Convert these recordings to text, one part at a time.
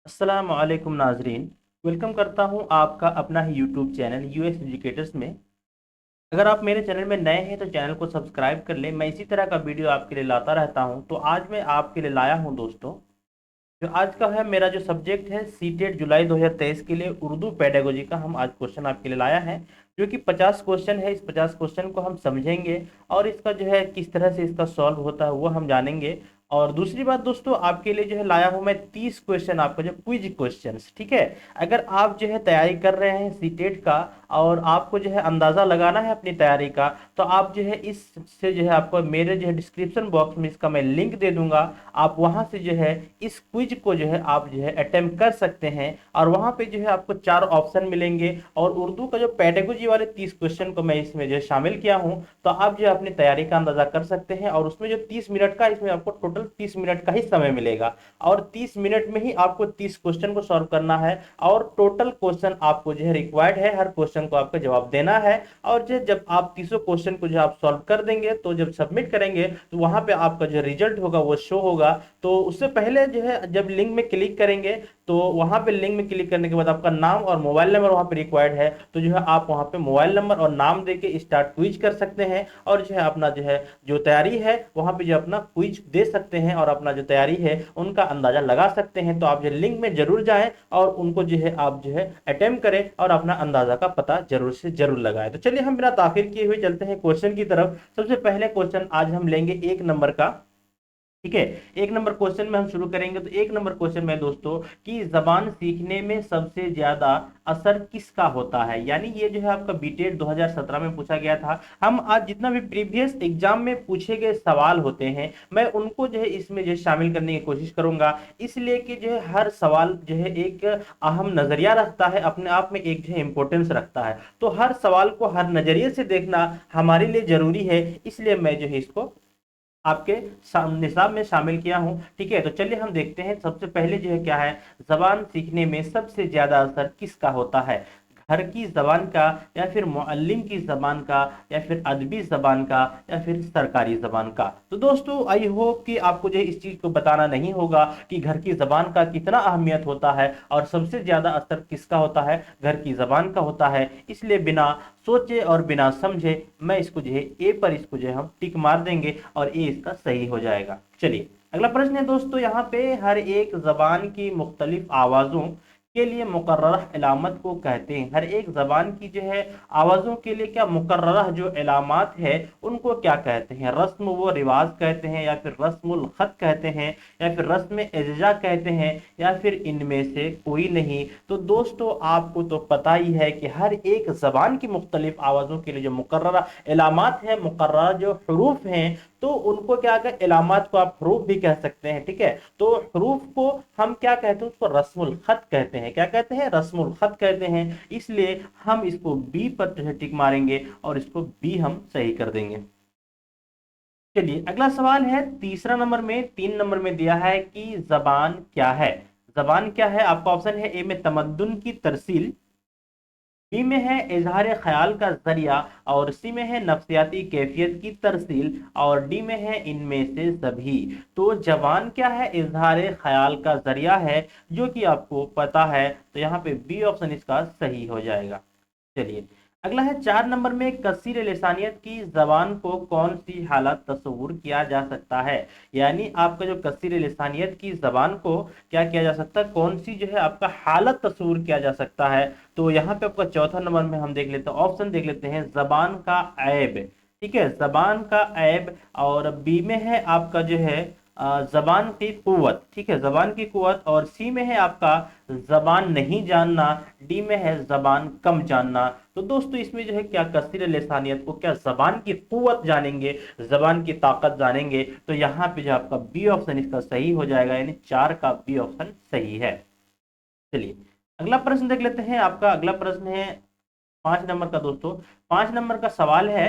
अस्सलाम वालेकुम नाजरीन। वेलकम करता हूं आपका अपना ही यूट्यूब चैनल यूएस एजुकेटर्स में। अगर आप मेरे चैनल में नए हैं तो चैनल को सब्सक्राइब कर लें। मैं इसी तरह का वीडियो आपके लिए लाता रहता हूं। तो आज मैं आपके लिए लाया हूं दोस्तों, जो आज का है मेरा जो सब्जेक्ट है सीटेट जुलाई 2023 के लिए उर्दू पेडागोजी का हम आज क्वेश्चन आपके लिए लाया है, जो कि 50 क्वेश्चन है। इस 50 क्वेश्चन को हम समझेंगे और इसका जो है किस तरह से इसका सॉल्व होता है वो हम जानेंगे। और दूसरी बात दोस्तों, आपके लिए जो है लाया हूं मैं 30 क्वेश्चन, आपका जो क्विज क्वेश्चंस, ठीक है। अगर आप जो है तैयारी कर रहे हैं सीटेट का और आपको जो है अंदाजा लगाना है अपनी तैयारी का, तो आप जो है इससे जो है आपको मेरे जो है डिस्क्रिप्शन बॉक्स में इसका मैं लिंक दे दूंगा। आप वहां से जो है इस क्विज को जो है आप जो है अटेम्प्ट कर सकते हैं और वहां पे जो है आपको 4 ऑप्शन मिलेंगे। और उर्दू का जो पेडागोजी वाले 30 क्वेश्चन को मैं इसमें जो है शामिल किया हूं, तो आप जो है अपनी तैयारी का अंदाजा कर सकते हैं। और उसमें जो 30 मिनट का, इसमें आपको टोटल 30 मिनट का ही समय मिलेगा और 30 मिनट में ही आपको 30 क्वेश्चन को सॉल्व करना है। और टोटल क्वेश्चन आपको जो है रिक्वायर्ड है, हर क्वेश्चन को आपको जवाब देना है। और जो जब आप 30 क्वेश्चन को जो आप सॉल्व कर देंगे तो जब सबमिट करेंगे तो वहां पे आपका जो रिजल्ट होगा वो शो होगा। तो उससे पहले जो है जब लिंक में क्लिक करेंगे तो वहां पे लिंक में क्लिक करने के बाद आपका नाम और मोबाइल नंबर वहां पे रिक्वायर्ड है, तो जो है आप वहां पे मोबाइल नंबर और नाम देके स्टार्ट क्विज कर सकते हैं। और जो है अपना जो है जो तैयारी है वहां पे जो अपना क्विज दे सकते हैं और अपना जो तैयारी है उनका अंदाजा लगा सकते हैं। तो आप जो लिंक में जरूर जाएं और उनको जो है आप जो है अटेम्प्ट करें और अपना अंदाजा का पता जरूर से जरूर लगाएं। तो चलिए हम बिना ताखिर किए हुए चलते हैं क्वेश्चन की तरफ। सबसे पहले क्वेश्चन आज हम लेंगे 1 नंबर का, ठीक है। 1 नंबर क्वेश्चन में हम शुरू करेंगे। तो 1 नंबर क्वेश्चन में दोस्तों, कि जबान सीखने में सबसे ज्यादा असर किसका होता है। यानी ये जो है आपका बीटेट 2017 में पूछा गया था। हम आज जितना भी प्रीवियस एग्जाम में पूछे गए सवाल होते हैं मैं उनको जो है इसमें जो है शामिल करने की कोशिश करूंगा, इसलिए कि जो है हर सवाल जो है एक अहम नजरिया रखता है, अपने आप में एक जो है इंपॉर्टेंस रखता है। तो हर सवाल को हर नजरिए से देखना हमारे लिए जरूरी है, इसलिए मैं जो है इसको आपके निसाब में शामिल किया हूं, ठीक है। तो चलिए हम देखते हैं सबसे पहले जो है क्या है, जबान सीखने में सबसे ज्यादा असर किसका होता है, घर की जबान का या फिर मुअल्लिम की जबान का या फिर अदबी जबान का या फिर सरकारी जबान का। तो दोस्तों आई होप कि आपको जो है इस चीज को बताना नहीं होगा कि घर की जबान का कितना अहमियत होता है और सबसे ज्यादा असर किसका होता है, घर की जबान का होता है। इसलिए बिना सोचे और बिना समझे मैं इसको जो है ए पर इसको जो है हम टिक मार देंगे और ए इसका सही हो जाएगा। चलिए अगला प्रश्न है दोस्तों, यहाँ पे हर एक जबान की मुख्तलिफ आवाजों के लिए मुकर्रर इलामत को कहते हैं। हर एक जबान की जो है आवाजों के लिए क्या मुकर्रर जो इलामात है उनको क्या कहते हैं, रस्म व रिवाज कहते हैं या फिर रस्मुल खत कहते हैं या फिर रस्म एजा कहते हैं या फिर इनमें से कोई नहीं। तो दोस्तों आपको तो पता ही है कि हर एक जबान की मुख्तलिफ आवाजों के लिए जो मुकर्रर इलामात है, मुकर्रर जो हरूफ हैं, तो उनको क्या कहते हैं, इलामात को आप हरूफ भी कह सकते हैं, ठीक है। तो हरूफ को हम क्या कहते हैं, उसको रस्मुल खत कहते हैं। क्या कहते हैं, रस्मुल खत कहते हैं। इसलिए हम इसको बी पर जो है टिक मारेंगे और इसको बी हम सही कर देंगे। चलिए अगला सवाल है तीसरा नंबर में, 3 नंबर में दिया है कि जबान क्या है। जबान क्या है, आपका ऑप्शन है ए में तमद्दुन की तरसील, बी में है इजहार ख्याल का जरिया और सी में है नफ्सियाती कैफियत की तरसील और डी में है इनमें से सभी। तो जबान क्या है, इजहार ख्याल का जरिया है, जो कि आपको पता है। तो यहाँ पे बी ऑप्शन इसका सही हो जाएगा। चलिए अगला है 4 नंबर में, कसीर लिसानियत की जबान को कौन सी हालत तस्वुर किया जा सकता है। यानी आपका जो कसीर लिसानियत की जबान को क्या किया जा सकता है, कौन सी जो है आपका हालत तस्वुर किया जा सकता है। तो यहाँ पे आपका चौथा नंबर में हम देख लेते हैं, ऑप्शन देख लेते हैं, जबान का ऐब, ठीक है, जबान का ऐब। और बी में है आपका जो है जबान की कुव्वत, ठीक है, जबान की कुव्वत। और सी में है आपका जबान नहीं जानना, डी में है जबान कम जानना। तो दोस्तों इसमें जो है क्या कसीर लिसानियत को क्या जबान की कुव्वत जानेंगे, जबान की ताकत जानेंगे। तो यहाँ पे जो आपका बी ऑप्शन इसका सही हो जाएगा, यानी 4 का बी ऑप्शन सही है। चलिए अगला प्रश्न देख लेते हैं। आपका अगला प्रश्न है 5 नंबर का दोस्तों। 5 नंबर का सवाल है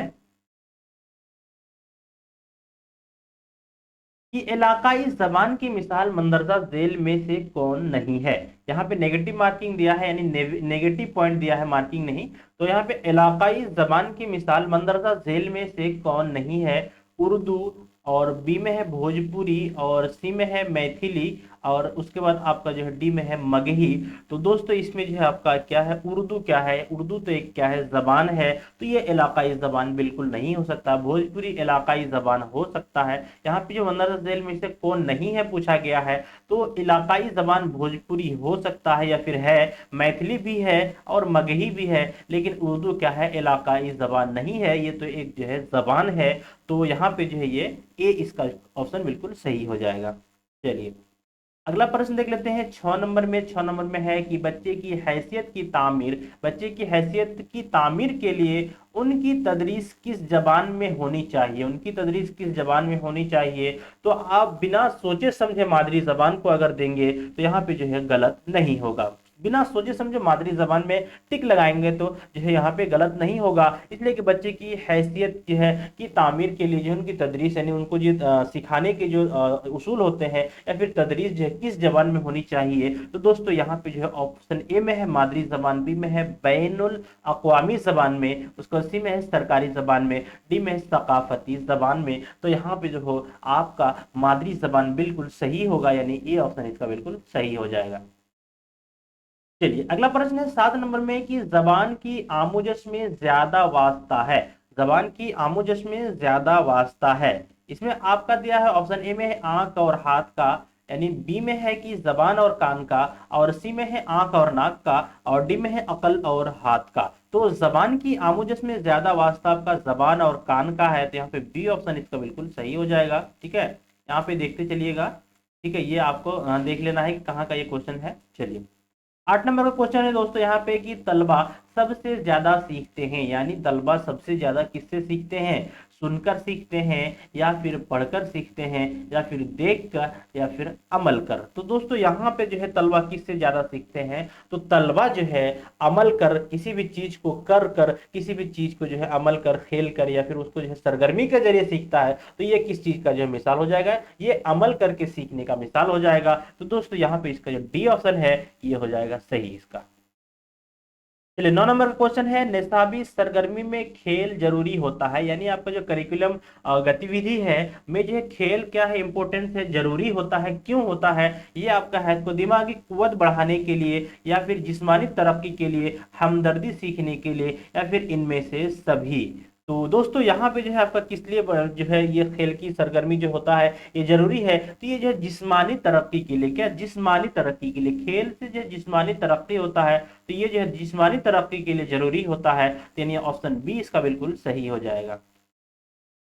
कि इलाकाई जबान की मिसाल मंदरजा झेल में से कौन नहीं है। यहाँ पे नेगेटिव मार्किंग दिया है, यानी नेगेटिव पॉइंट दिया है, मार्किंग नहीं। तो यहाँ पे इलाकाई जबान की मिसाल मंदरजा झेल में से कौन नहीं है, उर्दू और बी में है भोजपुरी और सी में है मैथिली और उसके बाद आपका जो है डी में है मगही। तो दोस्तों इसमें जो है आपका क्या है, उर्दू क्या है, उर्दू तो एक क्या है, जबान है, तो ये इलाकाई जबान बिल्कुल नहीं हो सकता। भोजपुरी इलाकाई जबान हो सकता है। यहाँ पे जो 15 झेल में से कौन नहीं है पूछा गया है, तो इलाकाई जबान भोजपुरी हो सकता है या फिर है, मैथिली भी है और मगही भी है, लेकिन उर्दू क्या है, इलाकाई जबान नहीं है, ये तो एक जो है जबान है। तो यहाँ पे जो है ये ए इसका ऑप्शन बिल्कुल सही हो जाएगा। चलिए अगला प्रश्न देख लेते हैं 6 नंबर में। 6 नंबर में है कि बच्चे की हैसियत की तामीर के लिए उनकी तदरीस किस जबान में होनी चाहिए, उनकी तदरीस किस जबान में होनी चाहिए। तो आप बिना सोचे समझे मादरी जबान को अगर देंगे तो यहाँ पे जो है गलत नहीं होगा। बिना सोचे समझे मादरी जबान में टिक लगाएंगे तो जो है यहाँ पे गलत नहीं होगा। इसलिए कि बच्चे की हैसियत जो है की तामीर के लिए जो उनकी तदरीस यानी उनको जो सिखाने के जो उसूल होते हैं या फिर तदरीस जो है किस जबान में होनी चाहिए, तो दोस्तों यहाँ पे जो है ऑप्शन ए में है मादरी जबान, बी में है बैनुल अक़वामी जबान में, उसको सी में है सरकारी जबान में, डी में है सकाफती जबान में। तो यहाँ पे जो हो आपका मादरी जबान बिल्कुल सही होगा, यानी ए ऑप्शन इसका बिल्कुल सही हो जाएगा। चलिए अगला प्रश्न है 7 नंबर में कि जबान की आमुजश में ज्यादा वास्ता है, जबान की आमुजश में ज्यादा वास्ता है। इसमें आपका दिया है ऑप्शन ए में है आंख और हाथ का, यानी बी में है कि जबान और कान का, और सी में है आंख और नाक का, और डी में है अकल और हाथ का। तो जबान की आमुजश में ज्यादा वास्ता आपका जबान और कान का है, तो यहाँ पे बी ऑप्शन इसका बिल्कुल सही हो जाएगा। ठीक है, यहाँ पे देखते चलिएगा। ठीक है, ये आपको देख लेना है कि कहाँ का ये क्वेश्चन है। चलिए 8 नंबर का क्वेश्चन है दोस्तों यहाँ पे कि तलबा सबसे ज्यादा सीखते हैं, यानी तलबा सबसे ज्यादा किससे सीखते हैं, सुनकर सीखते हैं या फिर पढ़कर सीखते हैं या फिर देखकर या फिर अमल कर। तो दोस्तों यहाँ पे जो है तलबा किससे ज्यादा सीखते हैं, तो तलबा जो है अमल कर, किसी भी चीज को कर कर, किसी भी चीज को जो है अमल कर, खेल कर या फिर उसको जो है सरगर्मी के जरिए सीखता है। तो ये किस चीज का जो है मिसाल हो जाएगा, ये अमल करके सीखने का मिसाल हो जाएगा। तो दोस्तों यहाँ पे इसका जो डी ऑप्शन है ये हो जाएगा सही इसका। चलिए 9 नंबर का क्वेश्चन है निसाबी सरगर्मी में खेल जरूरी होता है, यानी आपका जो करिकुलम गतिविधि है में जो है खेल क्या है, इंपॉर्टेंस है, जरूरी होता है, क्यों होता है। ये आपका है तो दिमागी कुव्वत बढ़ाने के लिए या फिर जिस्मानी तरक्की के लिए, हमदर्दी सीखने के लिए या फिर इनमें से सभी। तो दोस्तों यहाँ पे जो है आपका किस लिए जो है ये खेल की सरगर्मी जो होता है ये जरूरी है, तो ये जो है जिस्मानी तरक्की के लिए, क्या जिस्मानी तरक्की के लिए, खेल से जो जिस्मानी तरक्की होता है, तो ये जो है जिस्मानी तरक्की के लिए जरूरी होता है। तो यानी ऑप्शन बी इसका बिल्कुल सही हो जाएगा।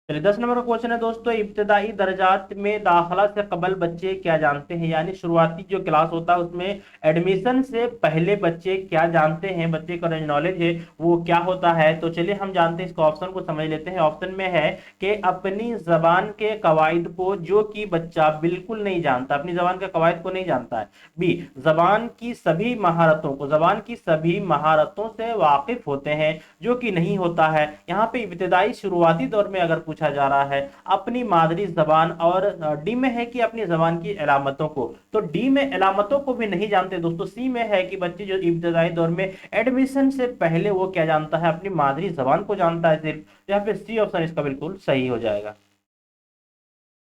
चलिए 10 नंबर का क्वेश्चन है दोस्तों इब्तदाई दर्जात में दाखिला से कबल बच्चे क्या जानते हैं, यानी शुरुआती जो क्लास होता है उसमें एडमिशन से पहले बच्चे क्या जानते हैं, बच्चे का नॉलेज है वो क्या होता है। तो चलिए हम जानते हैं, इसको ऑप्शन को समझ लेते हैं। ऑप्शन में है कि अपनी जबान के कवायद को, जो कि बच्चा बिल्कुल नहीं जानता, अपनी जबान के कवायद को नहीं जानता है। बी जबान की सभी महारतों को, जबान की सभी महारतों से वाकिफ होते हैं, जो कि नहीं होता है। यहाँ पे इब्तदाई शुरुआती दौर में अगर पूछा जा रहा है अपनी मादरी जबान, और डी में है कि अपनी जबान की अलामतों को, तो डी में अलामतों को भी नहीं जानते दोस्तों। सी में है कि बच्चे जो इब्तदाई दौर में एडमिशन से पहले वो क्या जानता है, अपनी मादरी जबान को जानता है सिर्फ। यहाँ पे सी ऑप्शन इसका बिल्कुल सही हो जाएगा।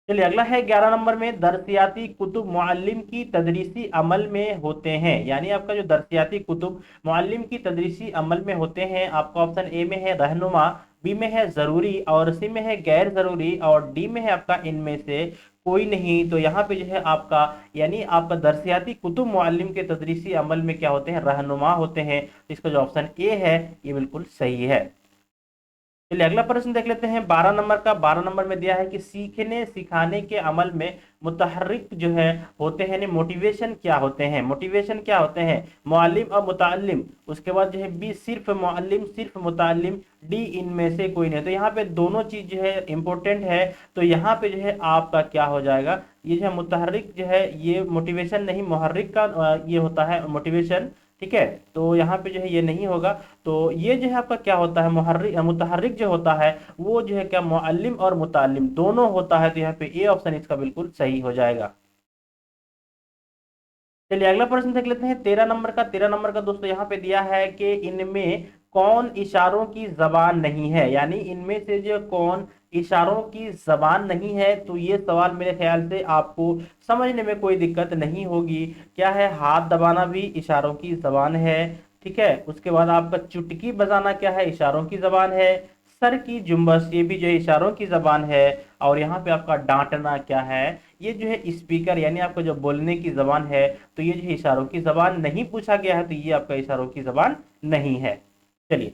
चलिए अगला है 11 नंबर में दरसियाती कुतुब मुअल्लिम की तदरीसी अमल में होते हैं, यानी आपका जो दरसियाती कुतुब मुअल्लिम की तदरीसी अमल में होते हैं, आपका ऑप्शन ए में है रहनुमा, बी में है जरूरी, और सी में है गैर जरूरी, और डी में है आपका इनमें से कोई नहीं। तो यहाँ पे जो है आपका यानी आपका दरसियाती कुतुब मुअल्लिम के तदरीसी अमल में क्या होते हैं, रहनुमा होते हैं। तो इसका जो ऑप्शन ए है ये बिल्कुल सही है। चलिए अगला प्रश्न देख लेते हैं 12 नंबर का। 12 नंबर में दिया है कि सीखने सिखाने के अमल में मुतहर्रिक जो है होते हैं, मोटिवेशन क्या होते हैं, मोटिवेशन क्या होते हैं, मुअल्लिम और मुतअल्लिम। उसके बाद जो है बी सिर्फ मुअल्लिम सिर्फ मुतअल्लिम, डी इनमें से कोई नहीं। तो यहाँ पे दोनों चीज जो है इंपॉर्टेंट है। तो यहाँ पे जो है आपका क्या हो जाएगा, ये जो है मुतहर्रिक जो है ये मोटिवेशन नहीं, मुहर्रिक का ये होता है मोटिवेशन। ठीक है, तो यहाँ पे जो है ये नहीं होगा। तो ये जो है आपका क्या होता है, मुतहर्रिक जो होता है वो जो है क्या मुअल्लिम और मुतअल्लिम दोनों होता है। तो यहाँ पे ए ऑप्शन इसका बिल्कुल सही हो जाएगा। चलिए अगला प्रश्न देख लेते हैं 13 नंबर का। 13 नंबर का दोस्तों यहाँ पे दिया है कि इनमें कौन इशारों की जबान नहीं है, यानी इनमें से जो कौन इशारों की जबान नहीं है। तो ये सवाल मेरे ख्याल से आपको समझने में कोई दिक्कत नहीं होगी। क्या है, हाथ दबाना भी इशारों की जबान है, ठीक है। उसके बाद आपका चुटकी बजाना क्या है, इशारों की जबान है। सर की जुम्बस ये भी जो है इशारों की जबान है। और यहाँ पे आपका डांटना क्या है, ये जो है स्पीकर यानी आपका जो बोलने की जबान है। तो ये जो है इशारों की जबान नहीं पूछा गया है, तो ये आपका इशारों की जबान नहीं है। चलिए,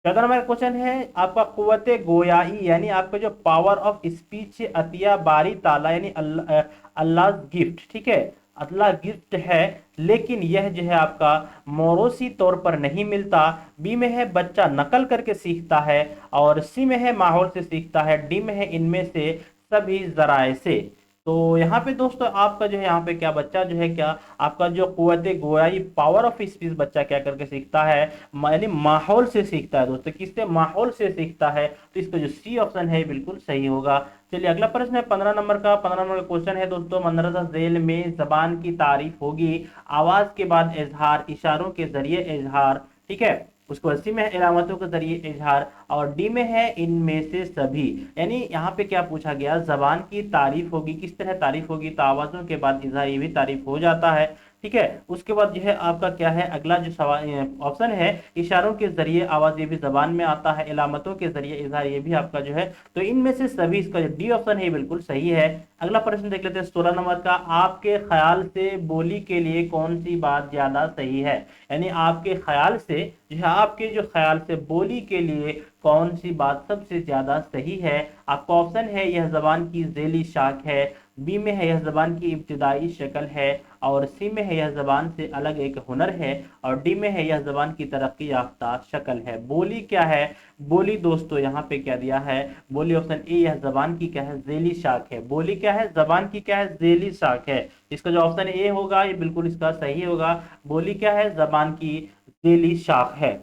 14 नंबर क्वेश्चन है आपका कुव्वते गोयाई यानी आपका जो पावर ऑफ स्पीच अतिया बारी ताला यानी अल्लाह गिफ्ट, ठीक है, अल्लाह गिफ्ट है, लेकिन यह जो है आपका मोरोसी तौर पर नहीं मिलता। बी में है बच्चा नकल करके सीखता है, और सी में है माहौल से सीखता है, डी में है इनमें से सभी जराए से। तो यहाँ पे दोस्तों आपका जो है यहाँ पे क्या बच्चा जो है क्या आपका जो कुव्वते गोयाई पावर ऑफ स्पीच बच्चा क्या करके सीखता है, यानी माहौल से सीखता है दोस्तों। किससे, माहौल से सीखता है। तो इसका जो सी ऑप्शन है बिल्कुल सही होगा। चलिए अगला प्रश्न है 15 नंबर का। 15 नंबर का क्वेश्चन है दोस्तों, मंदरजा झेल में जबान की तारीफ होगी, आवाज के बाद इजहार, इशारों के जरिए इजहार, ठीक है। उसको सी में है इलामतों के जरिए इजहार, और डी में है इनमें से सभी। यानी यहाँ पे क्या पूछा गया, जबान की तारीफ होगी, किस तरह तारीफ होगी, तो आवाजों के बाद इजहार ये भी तारीफ हो जाता है, ठीक है। उसके बाद जो है आपका क्या है, अगला जो सवाल ऑप्शन है, इशारों के जरिए आवाज ये भी जबान में आता है, इलामतों के जरिए इजहार ये भी आपका जो है। तो इनमें से सभी, इसका जो डी ऑप्शन है बिल्कुल सही है। अगला प्रश्न देख लेते हैं 16 नंबर का। आपके ख्याल से बोली के लिए कौन सी बात ज्यादा सही है, यानी आपके ख्याल से जो है, आपके जो ख्याल से बोली के लिए कौन सी बात सबसे ज्यादा सही है। आपका ऑप्शन है यह जबान की झेली शाख है, बी में है यह जबान की इब्तिदाई शक्ल है, और सी में है यह जबान से अलग एक हुनर है, और डी में है यह जबान की तरक्की याफ्ता शक्ल है। बोली क्या है, बोली दोस्तों यहाँ पे क्या दिया है, बोली ऑप्शन ए यह जबान की क्या है, झेली शाख है। बोली क्या है, जबान की क्या है, झेली शाख है। इसका जो ऑप्शन ए होगा ये बिल्कुल इसका सही होगा। बोली क्या है, जबान की झेली शाख है।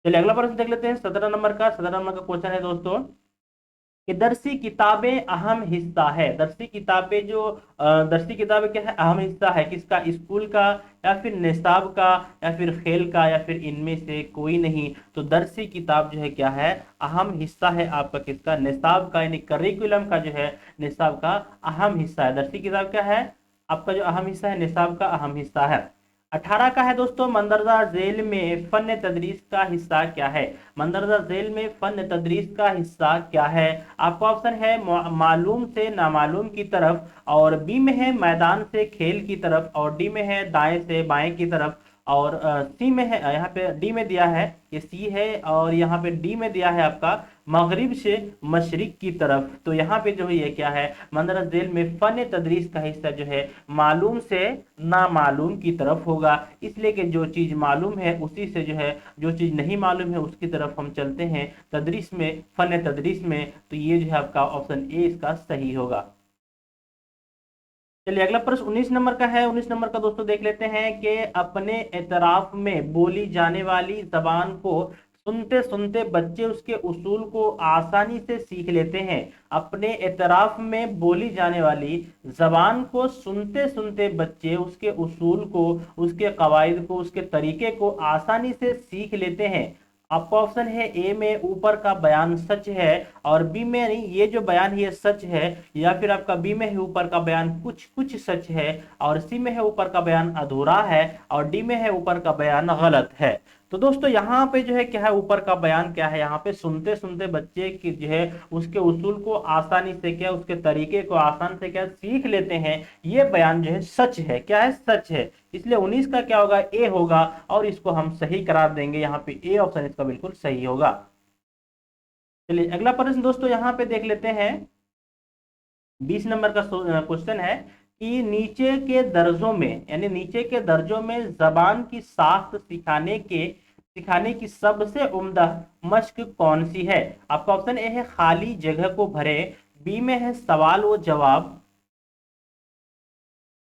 चलिए अगला प्रश्न देख लेते हैं 17 नंबर का। 17 नंबर का क्वेश्चन है दोस्तों कि दरसी किताबें अहम हिस्सा है। दरसी किताबें जो दरसी किताबें क्या है, अहम हिस्सा है किसका, स्कूल का, या फिर निसाब का, या फिर खेल का, या फिर इनमें से कोई नहीं। तो दरसी किताब जो है क्या है, अहम हिस्सा है आपका किसका, निसाब का, यानी करिकुलम का जो है निसाब का अहम हिस्सा है। दरसी किताब क्या है, आपका जो अहम हिस्सा है, निसाब का अहम हिस्सा है। 18 का है दोस्तों, मंदरजा झेल में फन तदरीस का हिस्सा क्या है। मंदरजा झेल में फन तदरीस का हिस्सा क्या है। आपका ऑप्शन है मालूम से नामालूम की तरफ, और बी में है मैदान से खेल की तरफ, और डी में है दाएं से बाएं की तरफ, और सी में है, यहाँ पे डी में दिया है ये सी है, और यहाँ पे डी में दिया है आपका मगरिब से मशरिक की तरफ। तो यहाँ पे जो है ये क्या है, मंदरजा झेल में फन तदरीस का हिस्सा जो है मालूम से नामालूम की तरफ होगा। इसलिए कि जो चीज मालूम है उसी से जो है, जो चीज नहीं मालूम है उसकी तरफ हम चलते हैं तदरीस में, फन तदरीस में। तो ये जो है आपका ऑप्शन ए इसका सही होगा। चलिए अगला प्रश्न 19 नंबर का है। 19 नंबर का दोस्तों देख लेते हैं कि अपने एतराफ में बोली जाने वाली जबान को सुनते सुनते बच्चे उसके उसूल को आसानी से सीख लेते हैं। अपने एतराफ में बोली जाने वाली जबान को सुनते सुनते बच्चे उसके उसूल को, उसके कवायद को, उसके तरीके को आसानी से सीख लेते हैं। आपका ऑप्शन है ए में ऊपर का बयान सच है, और बी में नहीं, ये जो बयान है ये सच है, या फिर आपका बी में है ऊपर का बयान कुछ कुछ सच है, और सी में है ऊपर का बयान अधूरा है, और डी में है ऊपर का बयान गलत है। तो दोस्तों यहाँ पे जो है क्या है, ऊपर का बयान क्या है, यहाँ पे सुनते सुनते बच्चे की जो है उसके उसूल को आसानी से क्या, उसके तरीके को आसान से क्या सीख लेते हैं। ये बयान जो है सच है, क्या है, सच है। इसलिए 19 का क्या होगा, ए होगा, और इसको हम सही करार देंगे। यहाँ पे ए ऑप्शन इसका बिल्कुल सही होगा। चलिए अगला प्रश्न दोस्तों यहाँ पे देख लेते हैं 20 नंबर का क्वेश्चन है कि नीचे के दर्जों में, यानी नीचे के दर्जों में जबान की साख्त सिखाने की सबसे उम्दा मश्क कौन सी है। आपका ऑप्शन ए है खाली जगह को भरे, बी में है सवाल व जवाब,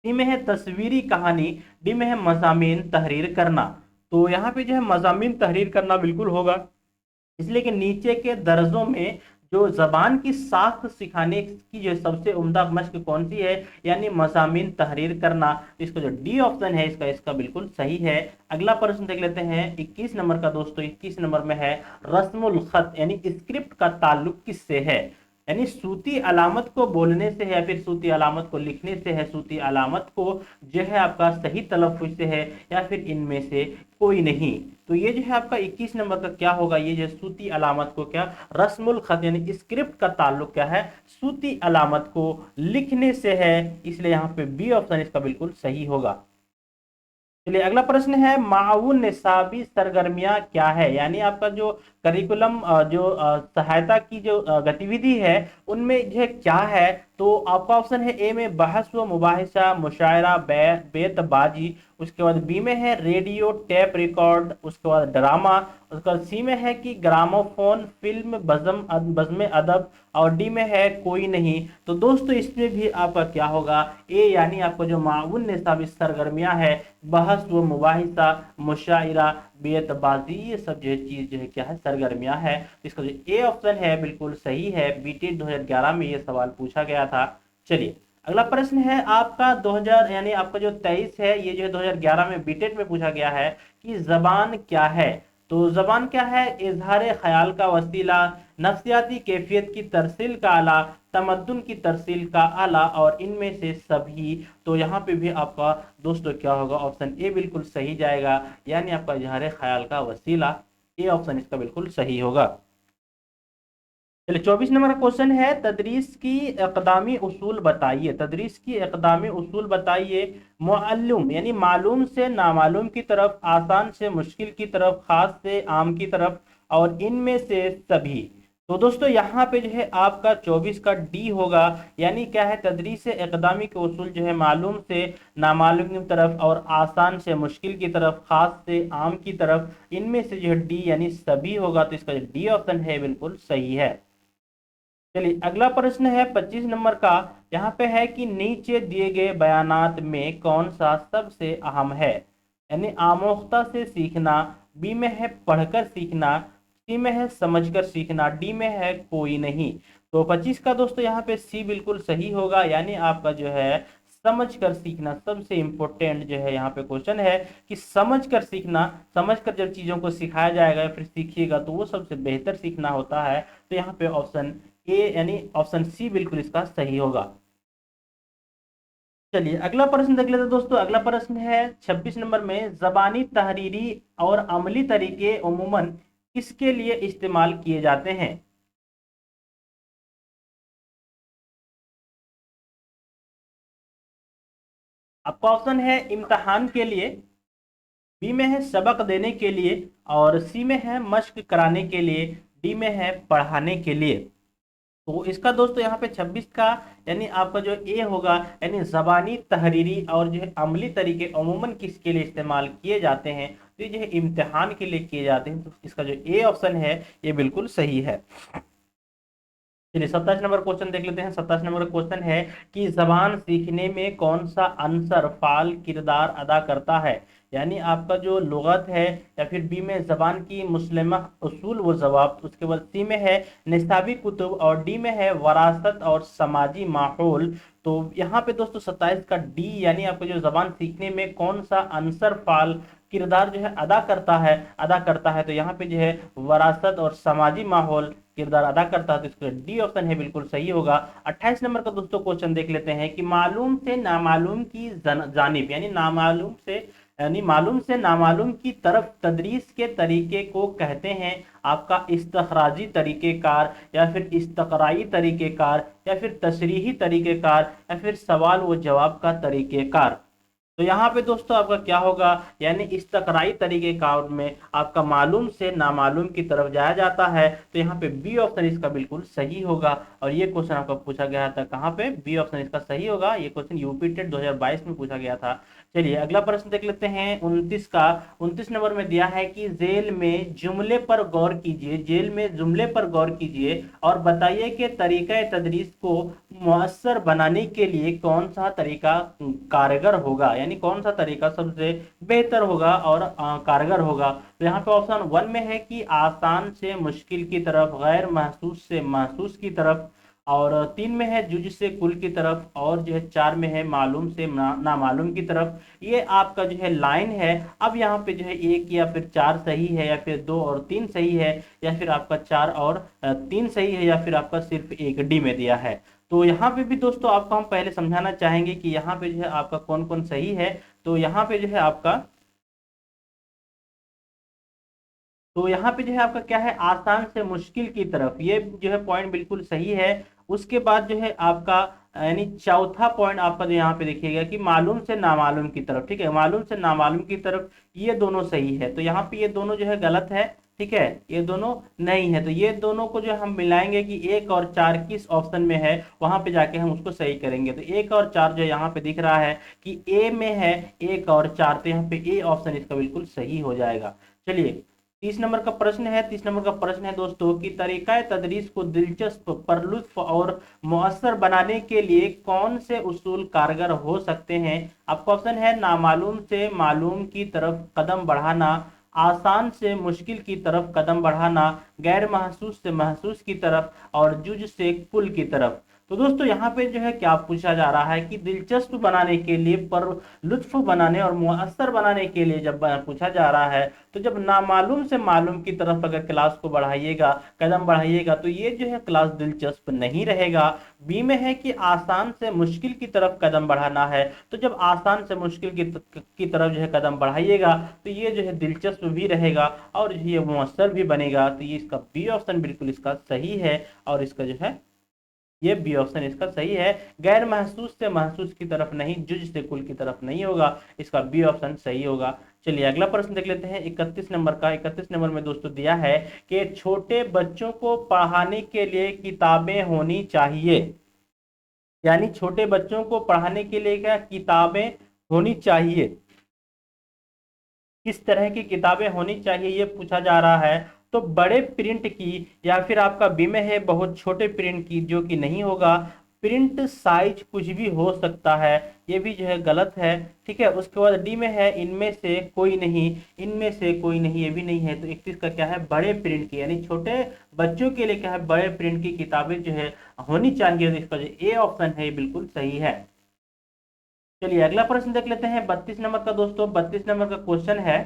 सी में है तस्वीरी कहानी, डी में है मज़ामीन तहरीर करना। तो यहाँ पे जो है मज़ामीन तहरीर करना बिल्कुल होगा, इसलिए कि नीचे के दर्जों में जो जबान की साख सिखाने की जो सबसे उम्दा मशक कौन सी है, यानी मज़ामीन तहरीर करना। इसका जो डी ऑप्शन है इसका बिल्कुल सही है। अगला प्रश्न देख लेते हैं 21 नंबर का दोस्तों। 21 नंबर में है रस्मुल खत यानी स्क्रिप्ट का ताल्लुक किससे है, यानी सूती अलामत को बोलने से है या फिर सूती अलामत को लिखने से है, सूती अलामत को जो है आपका सही तलफ़्फ़ुज़ से है, या फिर इनमें से कोई नहीं। तो ये जो है आपका 21 नंबर का क्या होगा, ये जो सूती अलामत को क्या रस्मुल खत यानी स्क्रिप्ट का ताल्लुक क्या है, सूती अलामत को लिखने से है, इसलिए यहाँ पे बी ऑप्शन इसका बिल्कुल सही होगा। चलिए अगला प्रश्न है माउन निसाबी सरगर्मियां क्या है, यानी आपका जो करिकुलम जो सहायता की जो गतिविधि है उनमें यह क्या है। तो आपका ऑप्शन है ए में बहस व मुबाहिसा मुशायरा बेतबाजी, उसके बाद बी में है रेडियो टेप रिकॉर्ड, उसके बाद ड्रामा, उसके बाद सी में है कि ग्रामोफोन फिल्म बज़्म अदब, और डी में है कोई नहीं। तो दोस्तों इसमें भी आपका क्या होगा, ए यानी आपको जो माउन निसाबी सरगर्मियां है बहस व मुबाहिसा मुशायरा बेतबाजी ये सब जो चीज जो है क्या है सरगर्मियां है। इसका जो ए ऑप्शन है बिल्कुल सही है। बीटेट 2011 में ये सवाल पूछा गया था। चलिए अगला प्रश्न है आपका 2000 यानी आपका जो 23 है ये जो है 2011 में बीटेट में पूछा गया है कि जबान क्या है। तो जबान क्या है, इजहार ख्याल का वसीला, नफ्सियाती कैफियत की तरसील का आला, तमद्दुन की तरसील का आला, और इनमें से सभी। तो यहाँ पे भी आपका दोस्तों क्या होगा, ऑप्शन ए बिल्कुल सही जाएगा, यानी आपका इजहार ख्याल का वसीला, ए ऑप्शन इसका बिल्कुल सही होगा। चलिए 24 नंबर का क्वेश्चन है तदरीस की इक़दामी उसूल बताइए। तदरीस की इक़दामी उसूल बताइए। मुअल्लिम यानी मालूम से नामालूम की तरफ, आसान से मुश्किल की तरफ, खास से आम की तरफ, और इनमें से सभी। तो दोस्तों यहाँ पे जो है आपका 24 का डी होगा, यानी क्या है तदरीस इक़दामी के उसूल जो है मालूम से नामालूम की तरफ और आसान से मुश्किल की तरफ, खास से आम की तरफ, इनमें से जो है डी यानी सभी होगा। तो इसका जो डी ऑप्शन है बिल्कुल सही है। चलिए अगला प्रश्न है 25 नंबर का। यहाँ पे है कि नीचे दिए गए बयानात में कौन सा सबसे अहम है, यानी आमोख्ता से सीखना, बी में है पढ़कर सीखना, सी में है समझकर सीखना, डी में है कोई नहीं। तो 25 का दोस्तों यहाँ पे सी बिल्कुल सही होगा, यानी आपका जो है समझकर सीखना सबसे इंपॉर्टेंट जो है यहाँ पे क्वेश्चन है कि समझकर सीखना, समझकर जब चीजों को सिखाया जाएगा या फिर सीखिएगा तो वो सबसे बेहतर सीखना होता है। तो यहाँ पे ऑप्शन ए यानी ऑप्शन सी बिल्कुल इसका सही होगा। चलिए अगला प्रश्न देख लेते हैं दोस्तों। अगला प्रश्न है 26 नंबर में जबानी तहरीरी और अमली तरीके उमूमन किसके लिए इस्तेमाल किए जाते हैं। आपका ऑप्शन है इम्तहान के लिए, बी में है सबक देने के लिए, और सी में है मश्क कराने के लिए, डी में है पढ़ाने के लिए। तो इसका दोस्तों यहाँ पे 26 का यानी आपका जो ए होगा, यानी जबानी तहरीरी और जो है अमली तरीके अमूमन किसके लिए इस्तेमाल किए जाते हैं, तो ये जो है इम्तिहान के लिए किए जाते हैं। तो इसका जो ए ऑप्शन है ये बिल्कुल सही है। चलिए 27 नंबर क्वेश्चन देख लेते हैं। 27 नंबर क्वेश्चन है कि जबान सीखने में कौन सा अंसर फाल किरदार अदा करता है, यानी आपका जो लुगत है, या फिर बी में जबान की मुस्लिमा उसूल व जवाब, उसके बाद सी में है निसाबी कुतुब, और डी में है वरासत और समाजी माहौल। तो यहाँ पे दोस्तों 27 का डी यानी आपको जो जबान सीखने में कौन सा अंसर फाल किरदार जो है अदा करता है, तो यहाँ पे जो है वरासत और समाजी माहौल किरदार अदा करता है। तो इसका डी ऑप्शन है बिल्कुल सही होगा। 28 नंबर का दोस्तों क्वेश्चन देख लेते हैं कि मालूम से नामालूम की जानिब यानी मालूम से नामालूम की तरफ तदरीस के तरीके को कहते हैं आपका इस्तखराजी तरीक़ेकार, या फिर इस्तक़राई तरीक़ेकार, या फिर तशरीही तरीक़ेकार, या फिर सवाल व जवाब का तरीक़ेकार। तो यहाँ पे दोस्तों आपका क्या होगा, यानी इस्तक़राई तरीक़ेकार में आपका मालूम से नामालूम की तरफ जाया जाता है। तो यहाँ पे बी ऑप्शन इसका बिल्कुल सही होगा, और ये क्वेश्चन आपका पूछा गया था कहाँ पे, बी ऑप्शन इसका सही होगा। ये क्वेश्चन यूपी टेट 2022 में पूछा गया था। चलिए अगला प्रश्न देख लेते हैं 29 का। 29 नंबर में दिया है कि जेल में जुमले पर गौर कीजिए, जेल में जुमले पर गौर कीजिए और बताइए कि तरीका तदरीस को मुअस्सर बनाने के लिए कौन सा तरीका कारगर होगा, यानी कौन सा तरीका सबसे बेहतर होगा और कारगर होगा। तो यहाँ पे ऑप्शन 1 में है कि आसान से मुश्किल की तरफ, गैर महसूस से महसूस की तरफ, और 3 में है जुज से कुल की तरफ, और जो है 4 में है मालूम से नामालूम की तरफ। ये आपका जो है लाइन है। अब यहाँ पे जो है 1 या फिर 4 सही है, या फिर 2 और 3 सही है, या फिर आपका 4 और 3 सही है, या फिर आपका सिर्फ एक डी में दिया है। तो यहाँ पे भी दोस्तों आपको हम पहले समझाना चाहेंगे कि यहाँ पे जो है आपका कौन कौन सही है। तो यहाँ पे जो है आपका तो यहाँ पे जो है आपका क्या है, आसान से मुश्किल की तरफ, ये जो है पॉइंट बिल्कुल सही है। उसके बाद जो है आपका यानी चौथा पॉइंट आपका जो यहाँ पे देखिएगा कि मालूम से नामालूम की तरफ, ठीक है, मालूम से नामालूम की तरफ, ये दोनों सही है। तो यहाँ पे ये दोनों जो है गलत है, ठीक है, ये दोनों नहीं है। तो ये दोनों को जो हम मिलाएंगे कि 1 और 4 किस ऑप्शन में है, वहां पे जाके हम उसको सही करेंगे। तो 1 और 4 जो यहाँ पे दिख रहा है कि ए में है 1 और 4, तो यहाँ पे ए ऑप्शन इसका बिल्कुल सही हो जाएगा। चलिए 30 नंबर का प्रश्न है। 30 नंबर का प्रश्न है दोस्तों कि तरीका तदरीस को दिलचस्प, परलुत्फ और मुअस्सर बनाने के लिए कौन से उसूल कारगर हो सकते हैं। आपका ऑप्शन है नामालूम से मालूम की तरफ कदम बढ़ाना, आसान से मुश्किल की तरफ कदम बढ़ाना, गैर महसूस से महसूस की तरफ, और जुज से कुल की तरफ। तो दोस्तों यहाँ पे जो है क्या पूछा जा रहा है कि दिलचस्प बनाने के लिए, पर लुत्फ बनाने और मुअस्सर बनाने के लिए जब पूछा जा रहा है, तो जब नामालूम से मालूम की तरफ अगर क्लास को बढ़ाइएगा, कदम बढ़ाइएगा, तो ये जो है क्लास दिलचस्प नहीं रहेगा। बी में है कि आसान से मुश्किल की तरफ कदम बढ़ाना है, तो जब आसान से मुश्किल की तरफ जो है कदम बढ़ाइएगा, तो ये जो है दिलचस्प भी रहेगा और ये मुअस्सर भी बनेगा। तो ये इसका बी ऑप्शन बिल्कुल इसका सही है, और इसका जो है ये बी ऑप्शन इसका सही है। गैर महसूस से महसूस की तरफ नहीं, जुज से कुल की तरफ नहीं होगा, इसका बी ऑप्शन सही होगा। चलिए अगला प्रश्न देख लेते हैं 31 नंबर का। 31 नंबर में दोस्तों दिया है कि छोटे बच्चों को पढ़ाने के लिए किताबें होनी चाहिए, यानी छोटे बच्चों को पढ़ाने के लिए क्या किताबें होनी चाहिए, किस तरह की किताबें होनी चाहिए ये पूछा जा रहा है। तो बड़े प्रिंट की, या फिर आपका बी में है बहुत छोटे प्रिंट की, जो कि नहीं होगा। प्रिंट साइज कुछ भी हो सकता है, ये भी जो है गलत है, ठीक है। उसके बाद डी में है इनमें से कोई नहीं, इनमें से कोई नहीं, ये भी नहीं है। तो 31 का क्या है, बड़े प्रिंट की, यानी छोटे बच्चों के लिए क्या है, बड़े प्रिंट की किताबें जो है होनी चाहिए। तो इसका जो ए ऑप्शन है बिल्कुल सही है। चलिए अगला प्रश्न देख लेते हैं 32 नंबर का दोस्तों। 32 नंबर का क्वेश्चन है,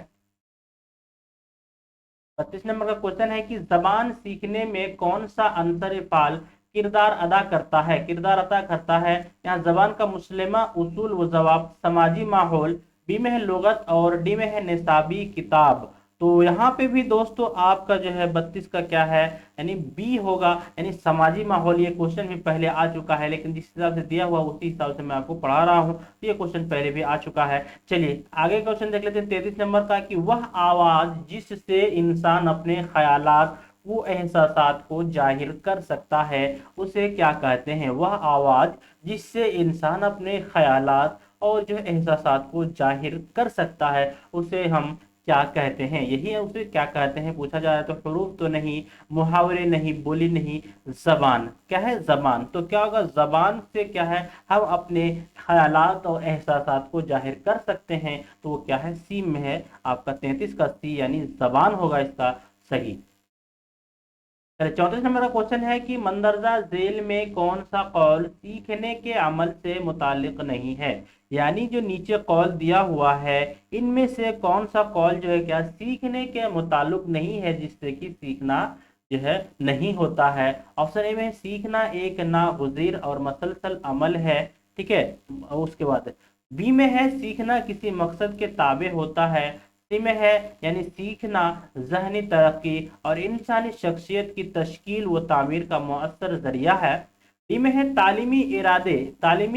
32 नंबर का क्वेश्चन है कि जबान सीखने में कौन सा अंतर फाल किरदार अदा करता है, किरदार अदा करता है। यहाँ जबान का मुस्लिमा, उसूल व जवाब, समाजी माहौल, बी में है लुगत, और डी में है निसाबी किताब। तो यहाँ पे भी दोस्तों आपका जो है 32 का क्या है, यानी बी होगा, यानी समाजी माहौल। ये क्वेश्चन भी पहले आ चुका है, लेकिन जिस हिसाब से दिया हुआ उसी हिसाब से मैं आपको पढ़ा रहा हूँ, तो ये क्वेश्चन पहले भी आ चुका है। चलिए आगे क्वेश्चन देख लेते हैं 33 नंबर का कि वह आवाज जिससे इंसान अपने ख्यालात वो एहसासात को जाहिर कर सकता है, उसे क्या कहते हैं। वह आवाज जिससे इंसान अपने ख्यालात और जो एहसासात को जाहिर कर सकता है, उसे हम क्या कहते हैं, यही है उसे क्या कहते हैं पूछा जा रहा है। तो हरूफ तो नहीं, मुहावरे नहीं, बोली नहीं, जबान। क्या है, जबान। तो क्या होगा, जबान से क्या है, हम अपने ख्यालात और एहसासात को जाहिर कर सकते हैं। तो वो क्या है, सी में है आपका 33 का सी, यानी जबान होगा इसका सही। 34 नंबर का क्वेश्चन है कि मंदरजा झेल में कौन सा कौल सीखने के अमल से मुतालिक नहीं है, यानी जो नीचे कौल दिया हुआ है इनमें से कौन सा कौल जो है क्या सीखने के मुतालिक नहीं है, जिससे कि सीखना जो है नहीं होता है। ऑप्शन ए में सीखना एक नागुज़ीर और मसलसल अमल है, ठीक है। उसके बाद बी में है सीखना किसी मकसद के ताबे होता है, सी में है यानी सीखना ज़हनी तरक्की और इंसानी शख्सियत की तश्कील व तामीर का मौसर जरिया है, डी में है तालीमी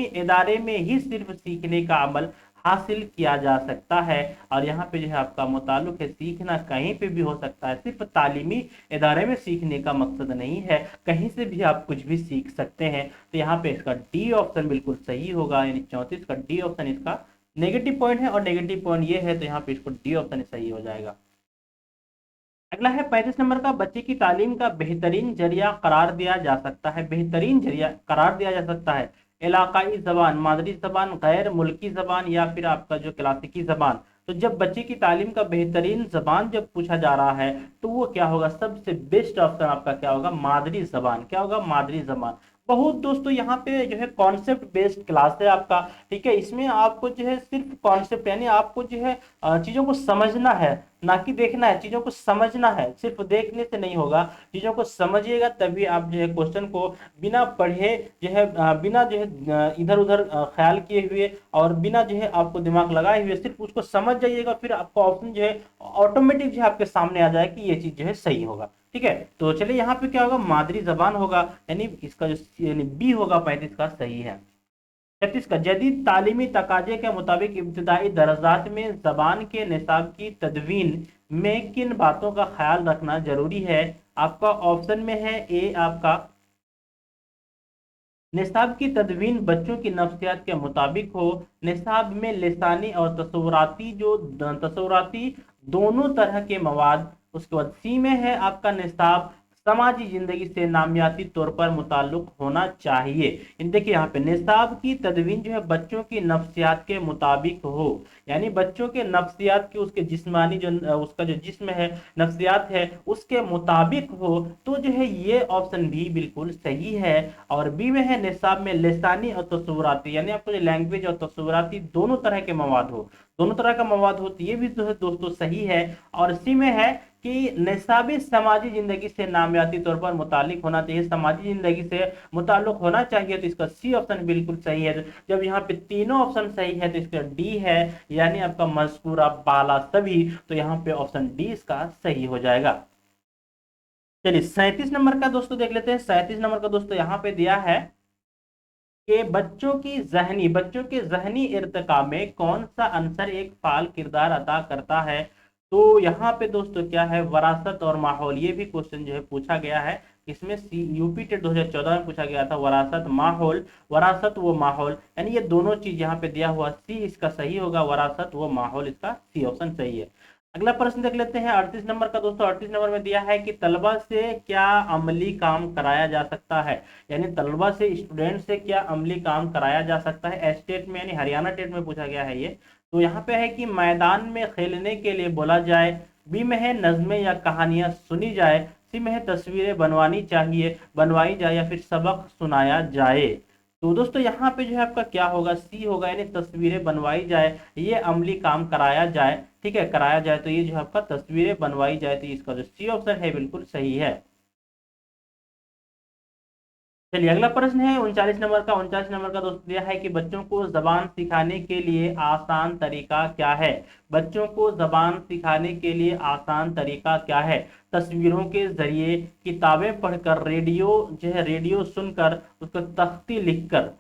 इदारे में ही सिर्फ सीखने का अमल हासिल किया जा सकता है। और यहाँ पे जो है आपका मुताल्लुक है सीखना कहीं पे भी हो सकता है, सिर्फ तालीमी इदारे में सीखने का मकसद नहीं है, कहीं से भी आप कुछ भी सीख सकते हैं। तो यहाँ पे इसका डी ऑप्शन बिल्कुल सही होगा, यानी 34 का डी ऑप्शन इसका नेगेटिव पॉइंट है, और नेगेटिव पॉइंट ये है, तो यहाँ पे इसको डी ऑप्शन सही हो जाएगा। अगला है 35 नंबर का, बच्चे की तालीम का बेहतरीन जरिया करार दिया जा सकता है, बेहतरीन जरिया करार दिया जा सकता है। इलाकाई जबान, मादरी जबान, गैर मुल्की जबान या फिर आपका जो क्लासिकी जबान। तो जब बच्चे की तालीम का बेहतरीन जबान जब पूछा जा रहा है तो वो क्या होगा, सबसे बेस्ट ऑप्शन आपका क्या होगा, मादरी जबान। क्या होगा, मादरी जबान। बहुत दोस्तों यहाँ पे जो है कॉन्सेप्ट बेस्ड क्लास है आपका, ठीक है। इसमें आपको जो है सिर्फ कॉन्सेप्ट यानी आपको जो है चीजों को समझना है, ना कि देखना है, चीजों को समझना है। सिर्फ देखने से नहीं होगा, चीजों को समझिएगा तभी आप जो है क्वेश्चन को बिना पढ़े जो है बिना जो है इधर उधर ख्याल किए हुए और बिना जो है आपको दिमाग लगाए हुए सिर्फ उसको समझ जाइएगा, फिर आपका ऑप्शन जो है ऑटोमेटिक जो है आपके सामने आ जाए कि ये चीज जो है सही होगा, ठीक है। तो चलिए यहाँ पे क्या होगा, मादरी जबान होगा, यानी इसका जो यानी बी होगा 35 का सही है। 36 का, जदीद तालीमी तकाजे के मुताबिक इब्तदाई दर्जात में जबान के निसाब की तदवीन में किन बातों का ख्याल रखना जरूरी है। आपका ऑप्शन में है ए आपका, निसाब की तदवीन बच्चों की नफ्सियात के मुताबिक हो, निसाब में लिसानी और तसव्वुराती दोनों तरह के मवाद। उसके बाद सी में है आपका, निसाब समाजी जिंदगी से नामियाती तौर पर मुताल्लुक होना चाहिए। इन देखिए यहाँ पे निसाब की तदवीन जो है बच्चों की नफ्सियात के मुताबिक हो, यानी बच्चों के नफ्सियात के उसके जिस्मानी जो उसका जो जिस्म है, नफ्सियात है, उसके मुताबिक हो, तो जो है ये ऑप्शन भी बिल्कुल सही है। और बी में है, निसाब में लिसानी और तस्वुराती, यानी आपको जो लैंग्वेज और तस्वुराती दोनों तरह के मवाद हो, दोनों तरह का मवाद हो, तो ये भी जो है दोस्तों सही है। और सी में है कि निसाबी समाजी जिंदगी से नामियाती तौर पर मुतालिक होना चाहिए, समाजी जिंदगी से मुताल्लुक होना चाहिए, तो इसका सी ऑप्शन बिल्कुल सही है। जब यहाँ पे तीनों ऑप्शन सही है तो इसका डी है, यानी आपका मज़कूरा बाला सभी, तो यहाँ पे ऑप्शन डी इसका सही हो जाएगा। चलिए 37 नंबर का दोस्तों देख लेते हैं। 37 नंबर का दोस्तों यहाँ पे दिया है कि बच्चों के जहनी इर्तिका में कौन सा अंसर एक फाल किरदार अदा करता है। तो यहाँ पे दोस्तों क्या है, वरासत और माहौल, ये भी क्वेश्चन जो है पूछा गया है। इसमें यूपी टेट 2014 में पूछा गया था, वरासत माहौल, वरासत वो माहौल, यानी ये दोनों चीज यहाँ पे दिया हुआ, सी इसका सही होगा, वरासत वो माहौल, इसका सी ऑप्शन सही है। अगला प्रश्न देख लेते हैं 38 नंबर का दोस्तों। 38 नंबर में दिया है कि तलबा से क्या अमली काम कराया जा सकता है, यानी तलबा से, स्टूडेंट से क्या अमली काम कराया जा सकता है। एस टेट में यानी हरियाणा टेट में पूछा गया है ये। तो यहाँ पे है कि मैदान में खेलने के लिए बोला जाए, बी में है नज़में या कहानियां सुनी जाए, सी में है तस्वीरें बनवाई जाए या फिर सबक सुनाया जाए। तो दोस्तों यहाँ पे जो है आपका क्या होगा, सी होगा, यानी तस्वीरें बनवाई जाए, ये अमली काम कराया जाए, ठीक है, कराया जाए, तो ये जो है आपका तस्वीरें बनवाई जाए, तो इसका जो सी ऑप्शन है बिल्कुल सही है। चलिए अगला प्रश्न है 39 नंबर का। 39 नंबर का दोस्तों दिया है कि बच्चों को जबान सिखाने के लिए आसान तरीका क्या है। बच्चों को जबान सिखाने के लिए आसान तरीका क्या है। तस्वीरों के जरिए, किताबें पढ़कर, रेडियो जो है रेडियो सुनकर, उसको तख्ती लिखकर।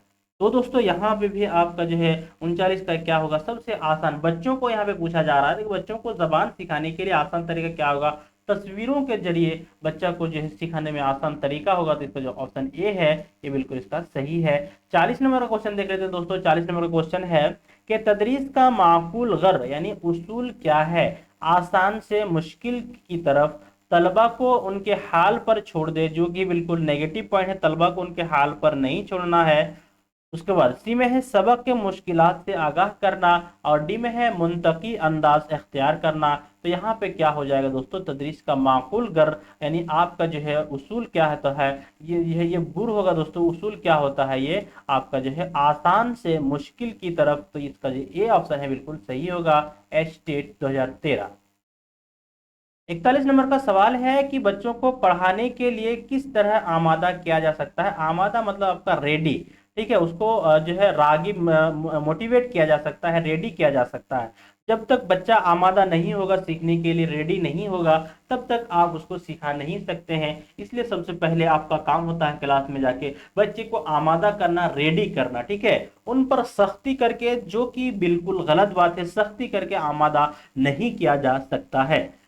तो दोस्तों यहाँ पे भी आपका जो है 39 का क्या होगा, सबसे आसान, बच्चों को यहाँ पे पूछा जा रहा है कि बच्चों को जबान सिखाने के लिए आसान तरीका क्या होगा। तस्वीरों के जरिए बच्चा को जो है सिखाने में आसान तरीका होगा, तो इसका जो ऑप्शन ए है ये बिल्कुल इसका सही है। 40 नंबर का क्वेश्चन देख लेते हैं दोस्तों। 40 नंबर का क्वेश्चन है कि तदरीस का माकूल गर यानी उसूल क्या है। आसान से मुश्किल की तरफ तलबा को उनके हाल पर छोड़ दे, जो कि बिल्कुल नेगेटिव पॉइंट है, तलबा को उनके हाल पर नहीं छोड़ना है। उसके बाद सी में है सबक के मुश्किलात से आगाह करना, और डी में है मुंतकी अंदाज इख्तियार करना। तो यहाँ पे क्या हो जाएगा दोस्तों, तदरीस का माकूल गर यानी आपका जो है उसूल क्या है, तो है ये बुर होगा दोस्तों। उसूल क्या होता है, ये आपका जो है आसान से मुश्किल की तरफ, तो इसका जो ए ऑप्शन है बिल्कुल सही होगा, एच टेट 2013। 41 नंबर का सवाल है कि बच्चों को पढ़ाने के लिए किस तरह आमादा किया जा सकता है। आमादा मतलब आपका रेडी, ठीक है, उसको जो है रागी मोटिवेट किया जा सकता है, रेडी किया जा सकता है। जब तक बच्चा आमादा नहीं होगा, सीखने के लिए रेडी नहीं होगा, तब तक आप उसको सिखा नहीं सकते हैं। इसलिए सबसे पहले आपका काम होता है क्लास में जाके बच्चे को आमादा करना, रेडी करना, ठीक है। उन पर सख्ती करके, जो कि बिल्कुल गलत बात है, सख्ती करके आमादा नहीं किया जा सकता है।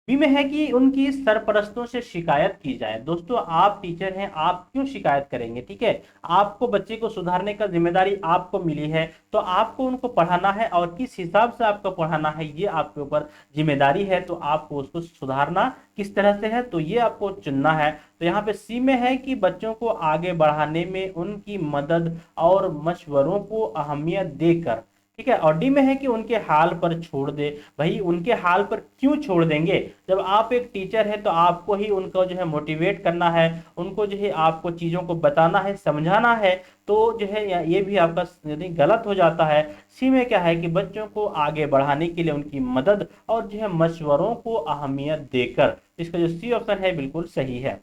बी में है कि उनकी सरपरस्तों से शिकायत की जाए। दोस्तों आप टीचर हैं, आप क्यों शिकायत करेंगे, ठीक है। आपको बच्चे को सुधारने का जिम्मेदारी आपको मिली है, तो आपको उनको पढ़ाना है और किस हिसाब से आपको पढ़ाना है ये आपके ऊपर जिम्मेदारी है। तो आपको उसको सुधारना किस तरह से है तो ये आपको चुनना है। तो यहाँ पे सी में है कि बच्चों को आगे बढ़ाने में उनकी मदद और मशवरों को अहमियत देकर, ठीक है। और डी में है कि उनके हाल पर छोड़ दे। भाई उनके हाल पर क्यों छोड़ देंगे, जब आप एक टीचर है तो आपको ही उनको जो है मोटिवेट करना है, उनको जो है आपको चीजों को बताना है, समझाना है। तो जो है ये भी आपका यदि गलत हो जाता है। सी में क्या है कि बच्चों को आगे बढ़ाने के लिए उनकी मदद और जो है मशवरों को अहमियत देकर, इसका जो सी ऑप्शन है बिल्कुल सही है।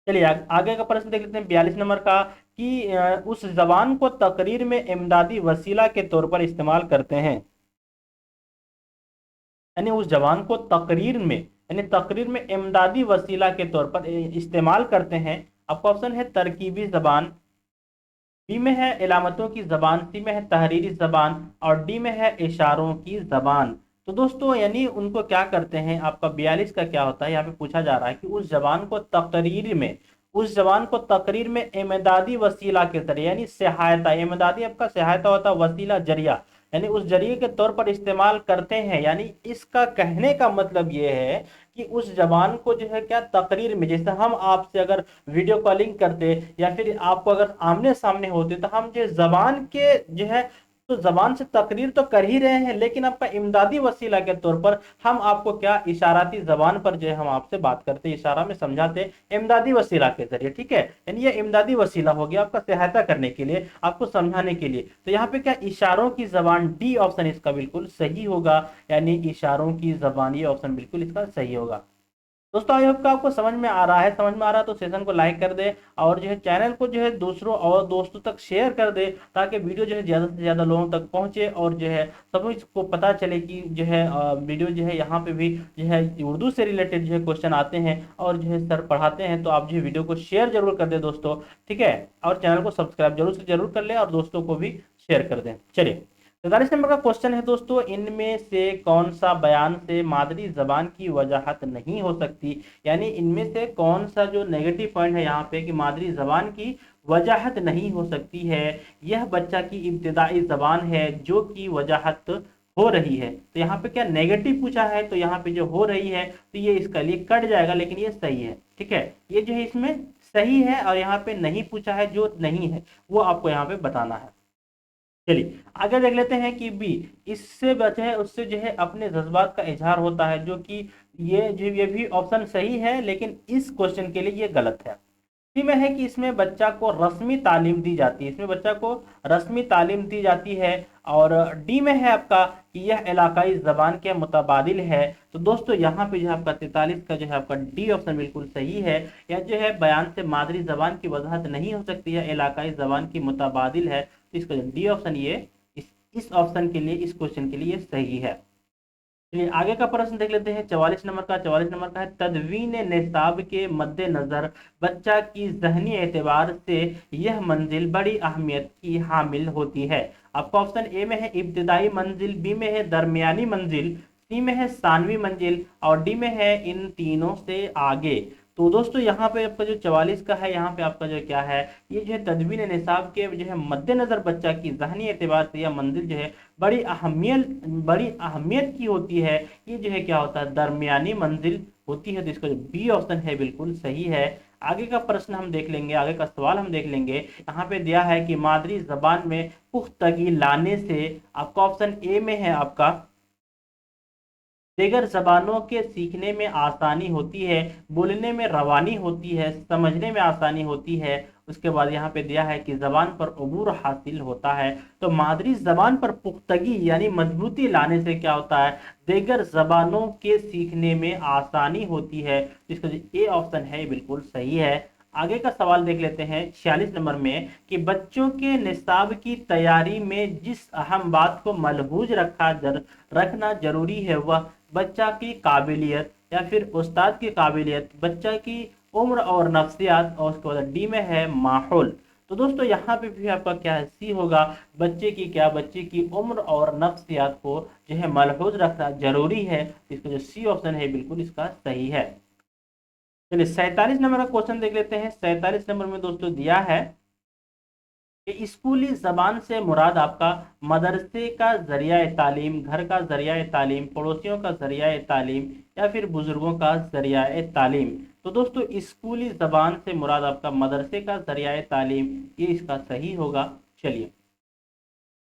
चलिए आगे का प्रश्न देख लेते हैं 42 नंबर का, कि उस जबान को तकरीर में इमदादी वसीला के तौर पर इस्तेमाल करते हैं। यानी उस जबान को तकरीर में, यानी तकरीर में इमदादी वसीला के तौर पर इस्तेमाल करते हैं। आपका ऑप्शन है तरकीबी जबान, बी में है इलामतों की जबान, सी में है तहरीरी जबान और डी में है इशारों की जबान। तो दोस्तों यानी उनको क्या करते हैं, आपका 42 का क्या होता है, यहाँ पे पूछा जा रहा है कि उस जबान को तकरीर में, उस जबान को तकरीर में इमदादी वसीला के जरिए, यानी सहायता, इमदादी आपका सहायता होता है, वसीला जरिया, यानी उस जरिए के तौर पर इस्तेमाल करते हैं। यानी इसका कहने का मतलब ये है कि उस जबान को जो है क्या तकरीर में, जैसे हम आपसे अगर वीडियो कॉलिंग करते या फिर आपको अगर आमने सामने होते तो हम जो जबान के जो है, तो जबान से तकरीर तो कर ही रहे हैं, लेकिन आपका इमदादी वसीला के तौर पर हम आपको क्या इशाराती जबान पर जो है हम आपसे बात करते, इशारा में समझाते इमदादी वसीला के जरिए, ठीक है। यानी ये इमदादी वसीला हो गया आपका सहायता करने के लिए, आपको समझाने के लिए। तो यहाँ पे क्या इशारों की जबान, डी ऑप्शन इसका बिल्कुल सही होगा, यानी इशारों की जबान, ये ऑप्शन बिल्कुल इसका सही होगा। दोस्तों आई होप आपको समझ में आ रहा है, समझ में आ रहा है तो सेशन को लाइक कर दे और जो है चैनल को जो है दूसरों और दोस्तों तक शेयर कर दे, ताकि वीडियो जो है ज़्यादा से ज़्यादा लोगों तक पहुंचे और जो है सभी को पता चले कि जो है वीडियो जो है यहाँ पे भी जो है उर्दू से रिलेटेड जो है क्वेश्चन आते हैं और जो है सर पढ़ाते हैं। तो आप जो है वीडियो को शेयर जरूर कर दे दोस्तों, ठीक है। और चैनल को सब्सक्राइब जरूर से जरूर कर ले और दोस्तों को भी शेयर कर दें। चलिए 43 नंबर का क्वेश्चन है दोस्तों, इनमें से कौन सा बयान से मादरी जबान की वजाहत नहीं हो सकती। यानी इनमें से कौन सा जो नेगेटिव पॉइंट है यहाँ पे कि मादरी जबान की वजाहत नहीं हो सकती है, यह बच्चा की इब्तिदाई जबान है जो कि वजाहत हो रही है। तो यहाँ पे क्या नेगेटिव पूछा है, तो यहाँ पे जो हो रही है तो ये इसका लिए कट जाएगा, लेकिन ये सही है, ठीक है। ये जो है इसमें सही है और यहाँ पे नहीं पूछा है, जो नहीं है वो आपको यहाँ पे बताना है। चलिए आगे देख लेते हैं कि बी, इससे बचे है उससे जो है अपने जज्बात का इजहार होता है, जो कि ये भी ऑप्शन सही है, लेकिन इस क्वेश्चन के लिए ये गलत है। सी में है कि इसमें बच्चा को रस्मी तालीम दी जाती है, इसमें बच्चा को रस्मी तालीम दी जाती है। और डी में है आपका कि यह इलाकाई जबान के मुतबादिल है। तो दोस्तों यहाँ पे जो है आपका 43 का जो है आपका डी ऑप्शन बिल्कुल सही है। यह जो है बयान से मादरी जबान की वजाहत नहीं हो सकती है, इलाकाई जबान की मुतबादिल है। तो इसका जो डी ऑप्शन ये इस ऑप्शन के लिए, इस क्वेश्चन के लिए सही है। चलिए आगे का प्रश्न देख लेते हैं 44 नंबर का। 44 नंबर का है तदवीन निसाब के मद्देनजर बच्चा की जहनी एतबार से यह मंजिल बड़ी अहमियत की हामिल होती है। आपका ऑप्शन ए में है इब्तिदाई मंजिल, बी में है दरमियानी मंजिल, सी में है सानवी मंजिल और डी में है इन तीनों से आगे। तो दोस्तों यहाँ पे आपका जो 44 का है, यहाँ पे आपका जो क्या है, ये जो है तदवीन निसाब के जो है मद्देनजर बच्चा की जहनी एतबार से यह मंजिल जो है बड़ी अहमियत की होती है। ये जो है क्या होता है, दरमियानी मंजिल होती है। तो इसका जो बी ऑप्शन है बिल्कुल सही है। आगे का प्रश्न हम देख लेंगे, आगे का सवाल हम देख लेंगे। यहाँ पे दिया है कि मादरी जबान में पुख्तगी लाने से, आपका ऑप्शन ए में है आपका दीगर जबानों के सीखने में आसानी होती है, बोलने में रवानी होती है, समझने में आसानी होती है। उसके बाद यहाँ पे दिया है कि जबान पर अबूर हासिल होता है। तो मादरी जबान पर पुख्तगी यानी मजबूती लाने से क्या होता है, दीगर जबानों के सीखने में आसानी होती है। इसका जो ए ऑप्शन है बिल्कुल सही है। आगे का सवाल देख लेते हैं 46 नंबर में, कि बच्चों के निसाब की तैयारी में जिस अहम बात को मलहूज रखना जरूरी है वह बच्चा की काबिलियत या फिर उस्ताद की काबिलियत, बच्चा की उम्र और नफ्सियात, और उसके बाद डी में है माहौल। तो दोस्तों यहाँ पे भी आपका क्या है, सी होगा। बच्चे की उम्र और नफ्सियात को जो है मलहूज रखना जरूरी है। इसका जो सी ऑप्शन है बिल्कुल इसका सही है। चलिए 47 नंबर का क्वेश्चन देख लेते हैं। 47 नंबर में दोस्तों दिया है कि स्कूली जबान से मुराद आपका मदरसे का जरिया तालीम, घर का जरिया तालीम, पड़ोसियों का जरिया तालीम, या फिर बुजुर्गों का जरिया तालीम। तो दोस्तों स्कूली जबान से मुराद आपका मदरसे का जरिया तालीम, ये इसका सही होगा। चलिए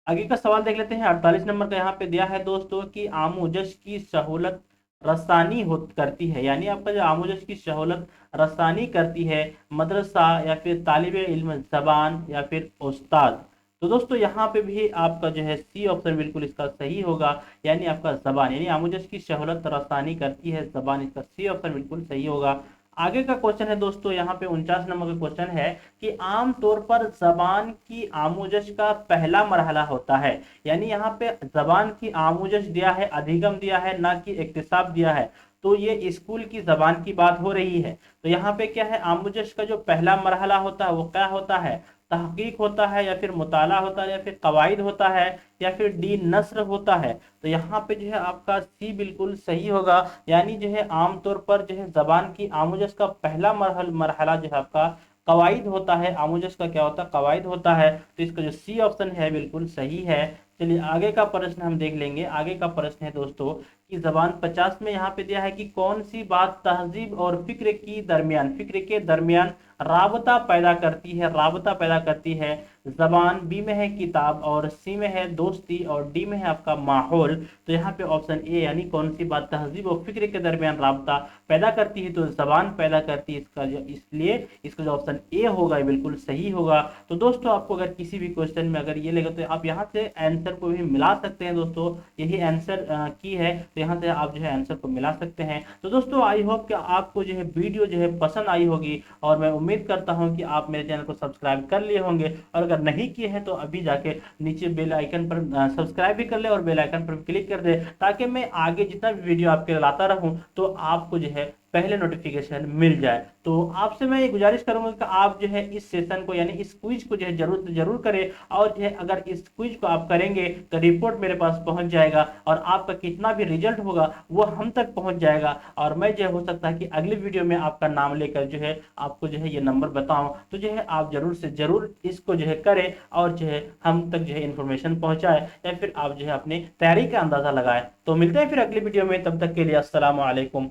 आगे का सवाल देख लेते हैं। 48 नंबर का यहाँ पे दिया है दोस्तों कि आमोजश की सहूलत रसानी हो करती है, यानी आपका जो आमोजश की सहूलत रसानी करती है मदरसा या फिर तालिब इल्म जबान या फिर उस्ताद। तो दोस्तों यहाँ पे भी आपका जो है सी ऑप्शन बिल्कुल इसका सही होगा, यानी आपका जबान, यानी आमोजश की सहूलत रसानी करती है जबान, इसका सी ऑप्शन बिल्कुल सही होगा। आगे का क्वेश्चन है दोस्तों यहाँ पे 49 नंबर का क्वेश्चन है कि आम तौर पर जबान की आमोजश का पहला मरहला होता है, यानी यहाँ पे जबान की आमोजश दिया है, अधिगम दिया है, ना कि इक्तिसाब दिया है। तो ये स्कूल की जबान की बात हो रही है। तो यहाँ पे क्या है, आमोजश का जो पहला मरहला होता है वो क्या होता है, तहकीक होता है, या फिर मुताला होता है, या फिर कवायद होता है, या फिर डी नस्र होता है। तो यहाँ पे जो है आपका सी बिल्कुल सही होगा, यानी जो है आमतौर पर जो है जबान की आमोजश का पहला मरहला जो है आपका कवायद होता है। आमोजश का क्या होता है, कवायद होता है। तो इसका जो सी ऑप्शन है बिल्कुल सही है। चलिए आगे का प्रश्न हम देख लेंगे। आगे का प्रश्न है दोस्तों कि जबान 50 में यहाँ पे दिया है कि कौन सी बात तहजीब और फिक्र के दरमियान राबता पैदा करती है, राबता पैदा करती है। जबान बी में है किताब, और सी में है दोस्ती, और डी में है आपका माहौल। तो यहाँ पे ऑप्शन ए, यानी कौन सी बात तहजीब और फिक्र के दरमियान राबता पैदा करती है, तो जबान पैदा करती है, इसका इसलिए इसका जो ऑप्शन ए होगा बिल्कुल सही होगा। तो दोस्तों आपको अगर किसी भी क्वेश्चन में अगर ये लगे तो आप यहाँ से आंसर को भी मिला सकते हैं दोस्तों, यही आंसर की है, तो यहाँ से आप जो है आंसर को मिला सकते हैं। तो दोस्तों आई होप कि आपको जो है वीडियो जो है पसंद आई होगी, और मैं उम्मीद करता हूँ कि आप मेरे चैनल को सब्सक्राइब कर लिए होंगे, और अगर नहीं किए हैं तो अभी जाके नीचे बेल आइकन पर सब्सक्राइब भी कर ले और बेल आइकन पर क्लिक कर दे, ताकि मैं आगे जितना भी वीडियो आपके लिए लाता रहूं तो आपको जो है पहले नोटिफिकेशन मिल जाए। तो आपसे मैं ये गुजारिश करूंगा कि आप जो है इस सेशन को, यानी इस क्विज को जो है जरूर से जरूर करें, और जो है अगर इस क्विज को आप करेंगे तो रिपोर्ट मेरे पास पहुंच जाएगा, और आपका कितना भी रिजल्ट होगा वो हम तक पहुंच जाएगा, और मैं जो हो सकता है कि अगली वीडियो में आपका नाम लेकर जो है आपको जो है ये नंबर बताऊं। तो जो है आप जरूर से जरूर इसको जो है करें, और जो है हम तक जो है इन्फॉर्मेशन पहुंचाए, या फिर आप जो है अपनी तैयारी का अंदाजा लगाए। तो मिलते हैं फिर अगली वीडियो में, तब तक के लिए अस्सलाम वालेकुम।